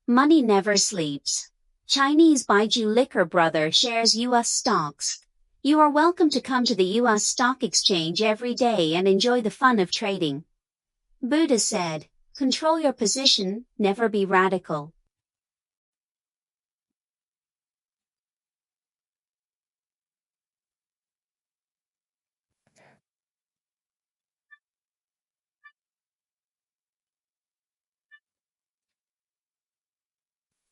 Money never sleeps. Chinese Baiju liquor brother shares U.S. stocks. You are welcome to come to the U.S. stock exchange every day and enjoy the fun of trading. Buddha said, control your position, never be radical.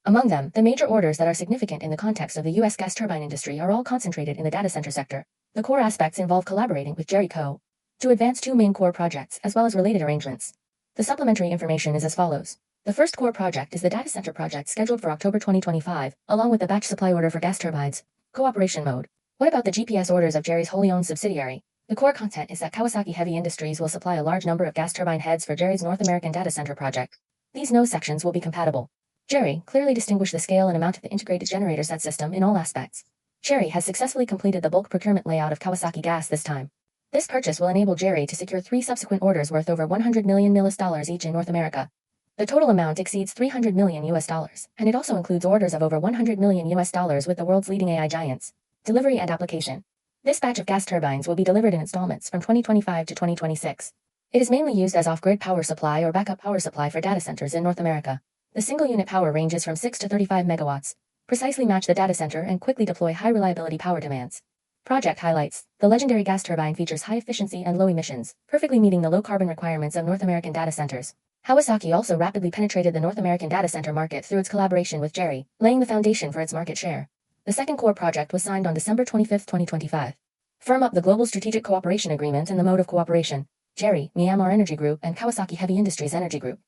Among them, the major orders that are significant in the context of the U.S. gas turbine industry are all concentrated in the data center sector. The core aspects involve collaborating with Jerry Co. to advance two main core projects as well as related arrangements. The supplementary information is as follows. The first core project is the data center project scheduled for October 2025, along with the batch supply order for gas turbines. Cooperation mode. What about the GPS orders of Jerry's wholly owned subsidiary? The core content is that Kawasaki Heavy Industries will supply a large number of gas turbine heads for Jerry's North American data center project. These node sections will be compatible. Jerry clearly distinguished the scale and amount of the integrated generator set system in all aspects. Jerry has successfully completed the bulk procurement layout of Kawasaki Gas this time. This purchase will enable Jerry to secure 3 subsequent orders worth over $100 million each in North America. The total amount exceeds $300 million, and it also includes orders of over $100 million with the world's leading AI giants. Delivery and application. This batch of gas turbines will be delivered in installments from 2025 to 2026. It is mainly used as off-grid power supply or backup power supply for data centers in North America. The single unit power ranges from 6 to 35 megawatts. Precisely match the data center and quickly deploy high reliability power demands. Project highlights. The legendary gas turbine features high efficiency and low emissions, perfectly meeting the low carbon requirements of North American data centers. Kawasaki also rapidly penetrated the North American data center market through its collaboration with Jerry, laying the foundation for its market share. The second core project was signed on December 25, 2025. Firm up the Global Strategic Cooperation Agreement and the mode of cooperation. Jerry, Myanmar Energy Group, and Kawasaki Heavy Industries Energy Group.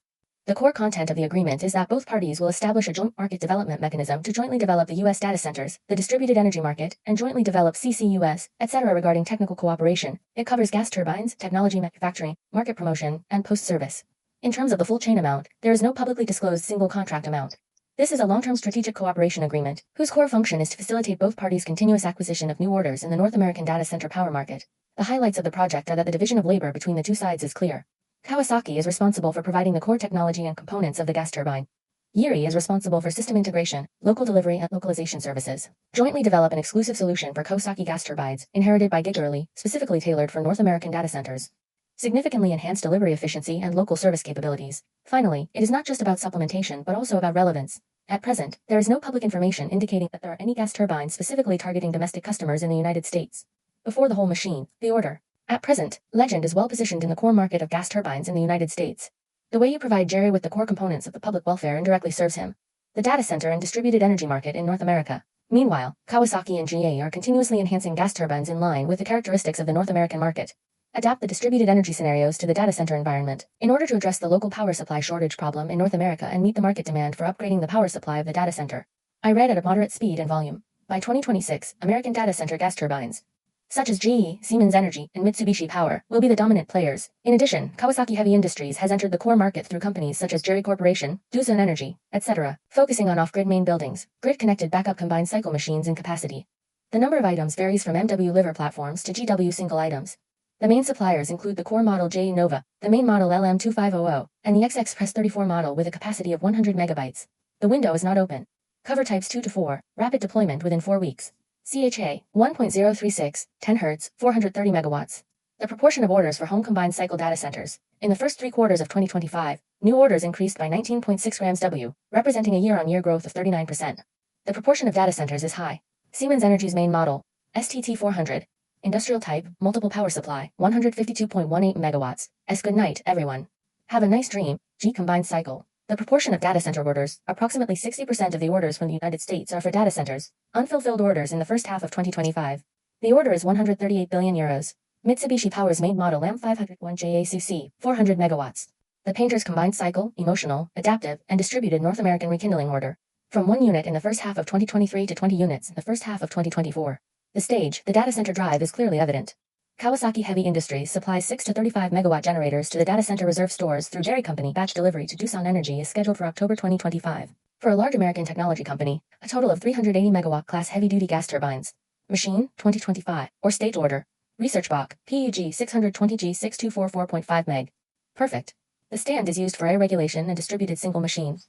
The core content of the agreement is that both parties will establish a joint market development mechanism to jointly develop the U.S. data centers, the distributed energy market, and jointly develop CCUS, etc. Regarding technical cooperation, it covers gas turbines, technology manufacturing, market promotion, and post-service. In terms of the full chain amount, there is no publicly disclosed single contract amount. This is a long-term strategic cooperation agreement, whose core function is to facilitate both parties' continuous acquisition of new orders in the North American data center power market. The highlights of the project are that the division of labor between the two sides is clear. Kawasaki is responsible for providing the core technology and components of the gas turbine. Yuri is responsible for system integration, local delivery and localization services. Jointly develop an exclusive solution for Kawasaki gas turbines, inherited by GEV, specifically tailored for North American data centers. Significantly enhance delivery efficiency and local service capabilities. Finally, it is not just about supplementation but also about relevance. At present, there is no public information indicating that there are any gas turbines specifically targeting domestic customers in the United States. Before the whole machine, the order. At present, Legend is well positioned in the core market of gas turbines in the United States. The way you provide Jerry with the core components of the public welfare indirectly serves him. The data center and distributed energy market in North America. Meanwhile, Kawasaki and GE are continuously enhancing gas turbines in line with the characteristics of the North American market. Adapt the distributed energy scenarios to the data center environment, in order to address the local power supply shortage problem in North America and meet the market demand for upgrading the power supply of the data center. I read at a moderate speed and volume. By 2026, American data center gas turbines, such as GE, Siemens Energy, and Mitsubishi Power, will be the dominant players. In addition, Kawasaki Heavy Industries has entered the core market through companies such as Jerry Corporation, Doosan Energy, etc., focusing on off-grid main buildings, grid-connected backup combined cycle machines and capacity. The number of items varies from MW liver platforms to GW single items. The main suppliers include the core model JE Nova, the main model LM2500, and the XX Press 34 model with a capacity of 100 megabytes. The window is not open. Cover types 2 to 4, rapid deployment within 4 weeks. CHA, 1.036, 10 Hz, 430 megawatts. The proportion of orders for home combined cycle data centers. In the first 3 quarters of 2025, new orders increased by 19.6 grams W, representing a year-on-year growth of 39%. The proportion of data centers is high. Siemens Energy's main model, STT400, industrial type, multiple power supply, 152.18 megawatts. Good night, everyone. Have a nice dream, G combined cycle. The proportion of data center orders, approximately 60% of the orders from the United States are for data centers. Unfulfilled orders in the first half of 2025. The order is 138 billion euros. Mitsubishi Power's main model M501JACC, 400 megawatts. The painter's combined cycle, emotional, adaptive, and distributed North American rekindling order. from 1 unit in the first half of 2023 to 20 units in the first half of 2024. The stage, the data center drive, is clearly evident. Kawasaki Heavy Industries supplies 6 to 35 megawatt generators to the data center reserve stores through Jerry Company. Batch delivery to Doosan Energy is scheduled for October 2025. For a large American technology company, a total of 380 megawatt class heavy-duty gas turbines. Machine, 2025, or state order. Research BOC, PUG 620G6244.5 meg. Perfect. The stand is used for air regulation and distributed single machine.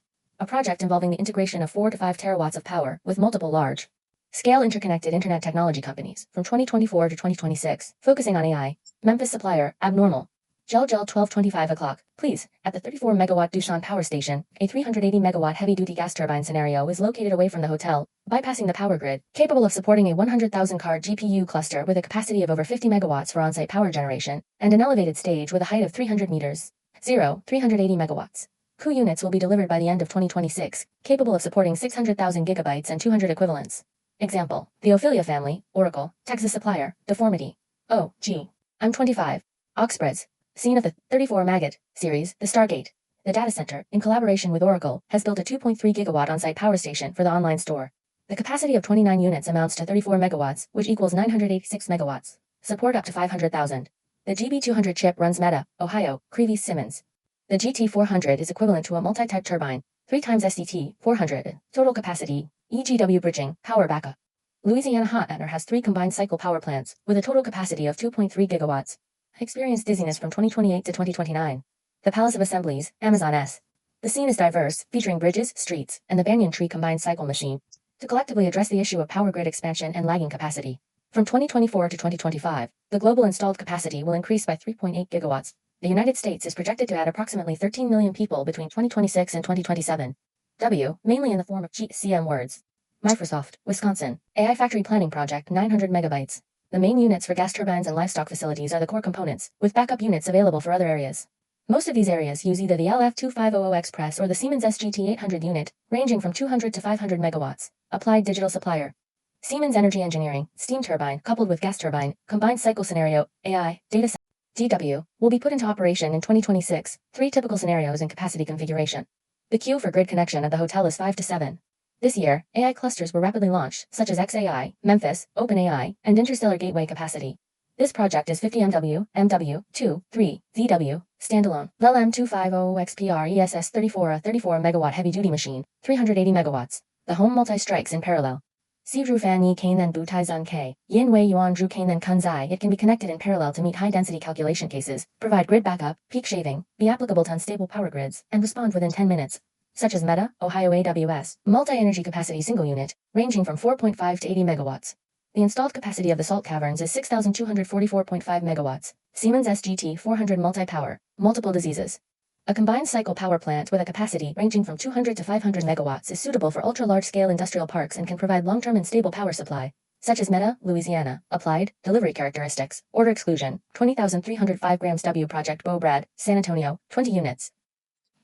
A project involving the integration of 4 to 5 terawatts of power with multiple large scale interconnected internet technology companies from 2024 to 2026, focusing on AI. Memphis supplier, Abnormal. Gel 1225 o'clock, please. At the 34 megawatt Doosan power station, a 380 megawatt heavy-duty gas turbine scenario is located away from the hotel, bypassing the power grid, capable of supporting a 100,000 card GPU cluster with a capacity of over 50 megawatts for on-site power generation, and an elevated stage with a height of 300 meters. 380 megawatts. CU units will be delivered by the end of 2026, capable of supporting 600,000 gigabytes and 200 equivalents. Example, the Ophelia family, Oracle, Texas supplier, Deformity. I'm 25. Oxspreads. Scene of the 34 Maggot series, the Stargate. The data center, in collaboration with Oracle, has built a 2.3 gigawatt on-site power station for the online store. The capacity of 29 units amounts to 34 megawatts, which equals 986 megawatts. Support up to 500,000. The GB200 chip runs Meta, Ohio, Creevy Simmons. The GT400 is equivalent to a multi-type turbine, 3 times STT 400, total capacity, EGW bridging, power backup. Louisiana Hot Runner has 3 combined cycle power plants, with a total capacity of 2.3 gigawatts. Experienced dizziness from 2028 to 2029. The Palace of Assemblies, Amazon S. The scene is diverse, featuring bridges, streets, and the Banyan Tree combined cycle machine, to collectively address the issue of power grid expansion and lagging capacity. From 2024 to 2025, the global installed capacity will increase by 3.8 gigawatts. The United States is projected to add approximately 13 million people between 2026 and 2027. W, mainly in the form of GCM words. Microsoft, Wisconsin, AI Factory Planning Project, 900 megabytes. The main units for gas turbines and livestock facilities are the core components, with backup units available for other areas. Most of these areas use either the LF2500 Express or the Siemens SGT800 unit, ranging from 200 to 500 megawatts. Applied digital supplier. Siemens Energy Engineering, steam turbine coupled with gas turbine, combined cycle scenario, AI, data center. DW, will be put into operation in 2026, 3 typical scenarios in capacity configuration. The queue for grid connection at the hotel is 5 to 7. This year, AI clusters were rapidly launched, such as XAI, Memphis, OpenAI, and Interstellar Gateway capacity. This project is 50 MW, MW, 2, 3, ZW, standalone. LM250XPR ESS 34, a 34 megawatt heavy-duty machine, 380 megawatts. The home multi-strikes in parallel. Sivru Fan Yi Kane then Bu Tai Zun K, Yin Wei Yuan Zhu Kane then Kun Zai. It can be connected in parallel to meet high-density calculation cases, provide grid backup, peak shaving, be applicable to unstable power grids, and respond within 10 minutes. Such as Meta, Ohio AWS, multi-energy capacity single unit, ranging from 4.5 to 80 megawatts. The installed capacity of the salt caverns is 6,244.5 megawatts. Siemens SGT 400 multi-power, multiple diseases. A combined cycle power plant with a capacity ranging from 200 to 500 megawatts is suitable for ultra-large-scale industrial parks and can provide long-term and stable power supply, such as Meta, Louisiana. Applied, delivery characteristics, order exclusion, 20,305 grams W Project Bo Brad, San Antonio, 20 units.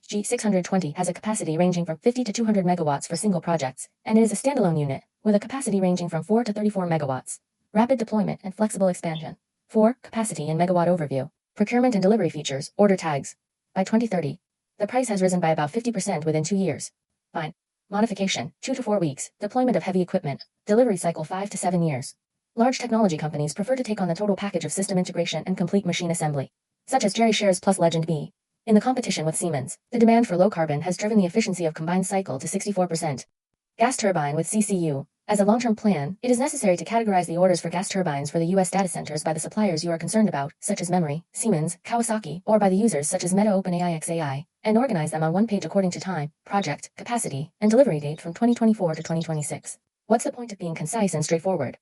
G620 has a capacity ranging from 50 to 200 megawatts for single projects, and it is a standalone unit, with a capacity ranging from 4 to 34 megawatts. Rapid deployment and flexible expansion. 4. Capacity and megawatt overview. Procurement and delivery features, order tags. By 2030, the price has risen by about 50% within 2 years. Fine. Modification, 2 to 4 weeks. Deployment of heavy equipment. Delivery cycle 5 to 7 years. Large technology companies prefer to take on the total package of system integration and complete machine assembly, such as Jerry Shares plus Legend B. In the competition with Siemens, the demand for low carbon has driven the efficiency of combined cycle to 64%. Gas turbine with CCU. As a long-term plan, it is necessary to categorize the orders for gas turbines for the U.S. data centers by the suppliers you are concerned about, such as memory, Siemens, Kawasaki, or by the users such as Meta OpenAI XAI, and organize them on one page according to time, project, capacity, and delivery date from 2024 to 2026. What's the point of being concise and straightforward?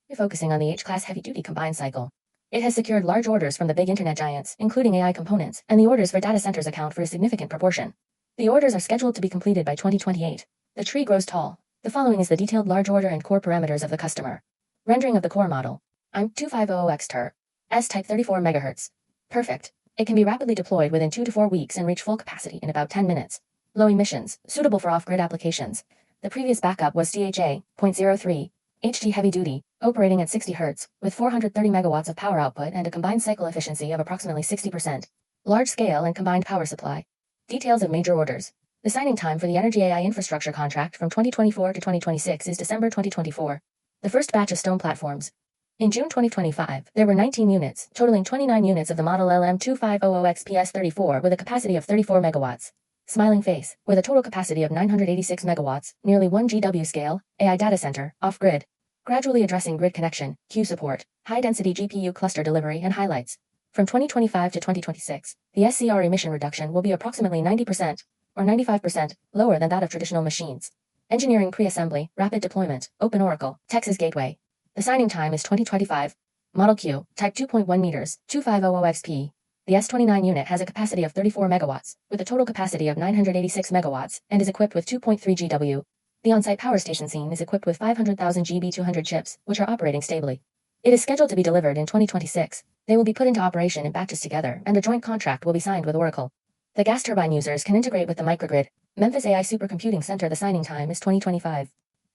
We're focusing on the H-class heavy-duty combined cycle. It has secured large orders from the big internet giants, including AI components, and the orders for data centers account for a significant proportion. The orders are scheduled to be completed by 2028. The tree grows tall. The following is the detailed large order and core parameters of the customer. Rendering of the core model. I'm 250X S-type 34 MHz. Perfect. It can be rapidly deployed within 2 to 4 weeks and reach full capacity in about 10 minutes. Low emissions, suitable for off-grid applications. The previous backup was CHA, 0.03, HT heavy duty, operating at 60 Hz, with 430 megawatts of power output and a combined cycle efficiency of approximately 60%. Large scale and combined power supply. Details of major orders. The signing time for the Energy AI infrastructure contract from 2024 to 2026 is December 2024. The first batch of stone platforms. In June 2025, there were 19 units, totaling 29 units of the model LM2500XPS34 with a capacity of 34 megawatts. Smiling face, with a total capacity of 986 megawatts, nearly 1 GW scale, AI data center, off-grid. Gradually addressing grid connection, queue support, high-density GPU cluster delivery, and highlights. From 2025 to 2026, the SCR emission reduction will be approximately 90%, or 95%, lower than that of traditional machines. Engineering pre-assembly, rapid deployment, Open Oracle, Texas Gateway. The signing time is 2025. Model Q, Type 2.1 meters, 2500XP. The S29 unit has a capacity of 34 megawatts, with a total capacity of 986 megawatts, and is equipped with 2.3 GW. The on-site power station scene is equipped with 500,000 GB200 chips, which are operating stably. It is scheduled to be delivered in 2026. They will be put into operation in batches together, and a joint contract will be signed with Oracle. The gas turbine users can integrate with the microgrid. Memphis AI Supercomputing Center. The signing time is 2025.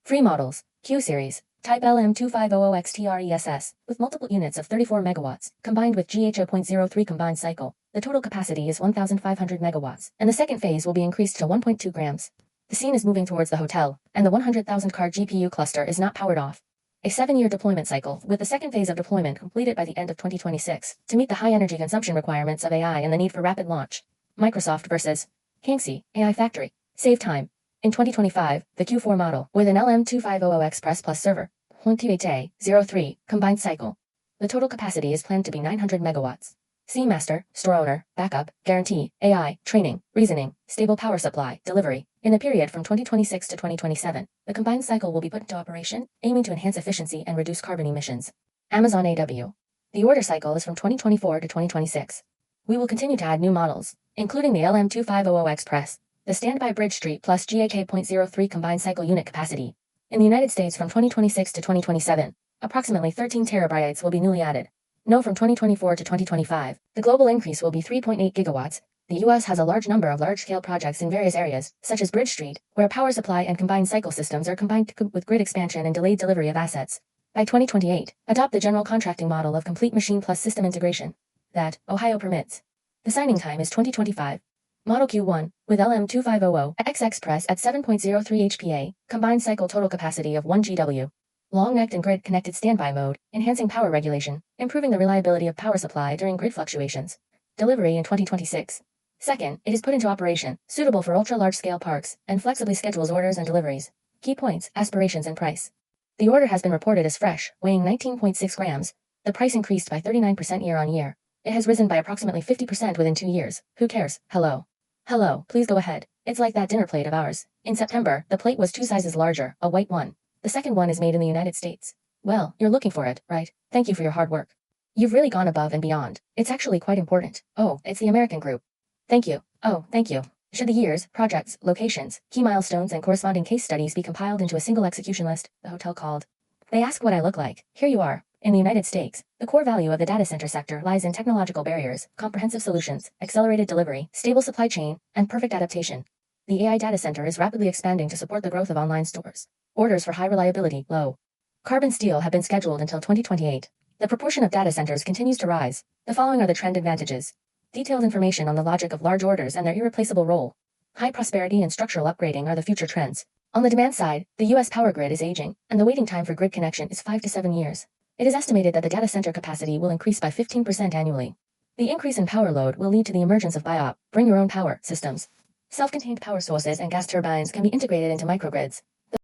Free models, Q series, Type LM2500XTRESS, with multiple units of 34 megawatts, combined with GH0.03 combined cycle. The total capacity is 1,500 megawatts, and the second phase will be increased to 1.2 grams. The scene is moving towards the hotel, and the 100,000 card GPU cluster is not powered off. A 7-year deployment cycle, with the second phase of deployment completed by the end of 2026, to meet the high energy consumption requirements of AI and the need for rapid launch. Microsoft versus Kangxi AI Factory. Save time. In 2025, the Q4 model, with an LM2500 Express Plus server, 0.3 combined cycle. The total capacity is planned to be 900 megawatts. Scene master, store owner, backup, guarantee, AI, training, reasoning, stable power supply, delivery. In the period from 2026 to 2027, the combined cycle will be put into operation, aiming to enhance efficiency and reduce carbon emissions. Amazon AW. The order cycle is from 2024 to 2026. We will continue to add new models, including the LM2500 Express, the standby Bridge Street plus GAK.03 combined cycle unit capacity. In the United States from 2026 to 2027, approximately 13 terabytes will be newly added. No, from 2024 to 2025, the global increase will be 3.8 gigawatts. The US has a large number of large-scale projects in various areas, such as Bridge Street, where power supply and combined cycle systems are combined to cope with grid expansion and delayed delivery of assets. By 2028, adopt the general contracting model of complete machine plus system integration that Ohio permits. The signing time is 2025. Model Q1, with LM2500 X Express at 7.03 HPA, combined cycle total capacity of 1 GW. Long-necked and grid-connected standby mode, enhancing power regulation, improving the reliability of power supply during grid fluctuations. Delivery in 2026. Second, it is put into operation, suitable for ultra-large-scale parks, and flexibly schedules orders and deliveries. Key points, aspirations, and price. The order has been reported as fresh, weighing 19.6 grams. The price increased by 39% year-on-year. It has risen by approximately 50% within 2 years. Who cares? Hello. Hello, please go ahead. It's like that dinner plate of ours. In September, the plate was 2 sizes larger, a white one. The second one is made in the United States. Well, you're looking for it, right? Thank you for your hard work. You've really gone above and beyond. It's actually quite important. Oh, it's the American group. Thank you. Oh, thank you. Should the years, projects, locations, key milestones, and corresponding case studies be compiled into a single execution list, the hotel called. They ask what I look like. Here you are. In the United States, the core value of the data center sector lies in technological barriers, comprehensive solutions, accelerated delivery, stable supply chain, and perfect adaptation. The AI data center is rapidly expanding to support the growth of online stores. Orders for high reliability, low carbon steel have been scheduled until 2028. The proportion of data centers continues to rise. The following are the trend advantages. Detailed information on the logic of large orders and their irreplaceable role. High prosperity and structural upgrading are the future trends. On the demand side, the US power grid is aging, and the waiting time for grid connection is 5 to 7 years. It is estimated that the data center capacity will increase by 15% annually. The increase in power load will lead to the emergence of BIOP, bring your own power, systems. Self-contained power sources and gas turbines can be integrated into microgrids. 大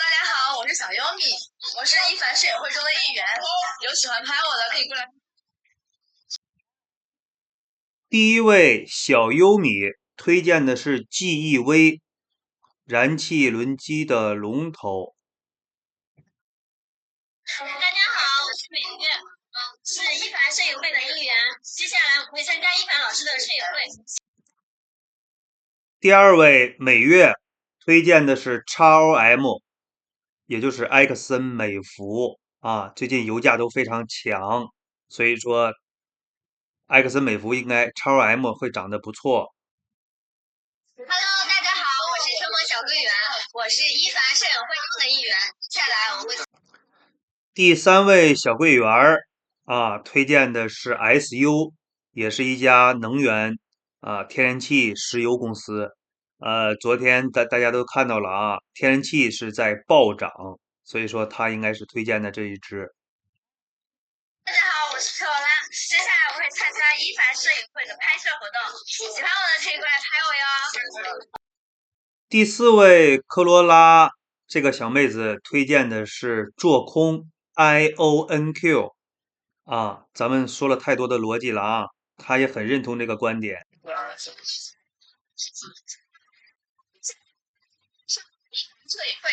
家好，我是小优米，我是一凡摄影会中的一员，有喜欢拍我的可以过来。第一位小优米推荐的是 GEV 燃气轮机的龙头。大家好，我是美月，是一凡摄影会的一员。接下来我会参加一凡老师的摄影会。第二位美月推荐的是 XOM， 也就是埃克森美孚啊，最近油价都非常强，所以说埃克森美孚应该 XOM 会涨得不错。Hello， 大家好，我是生活小队员，我是一凡摄影会中的一员。接下来我会。第三位小柜员啊，推荐的是 SU， 也是一家能源天然气、石油公司。昨天大家都看到了啊，天然气是在暴涨，所以说它应该是推荐的这一只。大家好，我是科罗拉，接下来我会参加一凡摄影会的拍摄活动，喜欢我的可以过来拍我哟。第4位科罗拉这个小妹子推荐的是做空 IONQ 啊，咱们说了太多的逻辑了啊，她也很认同这个观点。摄影会。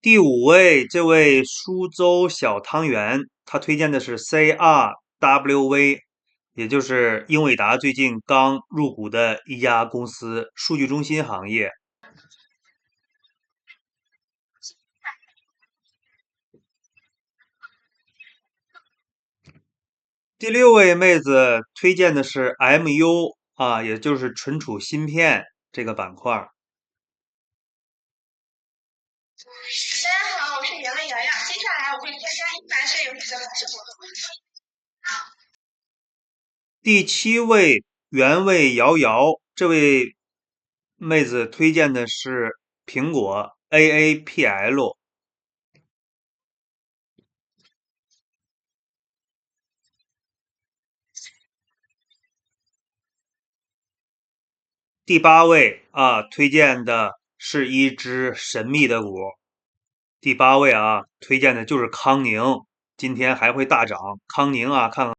第5位，这位苏州小汤圆，他推荐的是 CRWV，也就是英伟达最近刚入股的一家公司，数据中心行业。第6位妹子推荐的是 MU 啊，也就是存储芯片这个板块。大家好，我是袁文瑶瑶，接下来我会参加一凡摄影会的拍摄活动。第7位原味瑶瑶，这位妹子推荐的是苹果 AAPL。第8位啊，推荐的是一只神秘的股。第8位啊，推荐的就是康宁，今天还会大涨。康宁啊，看看。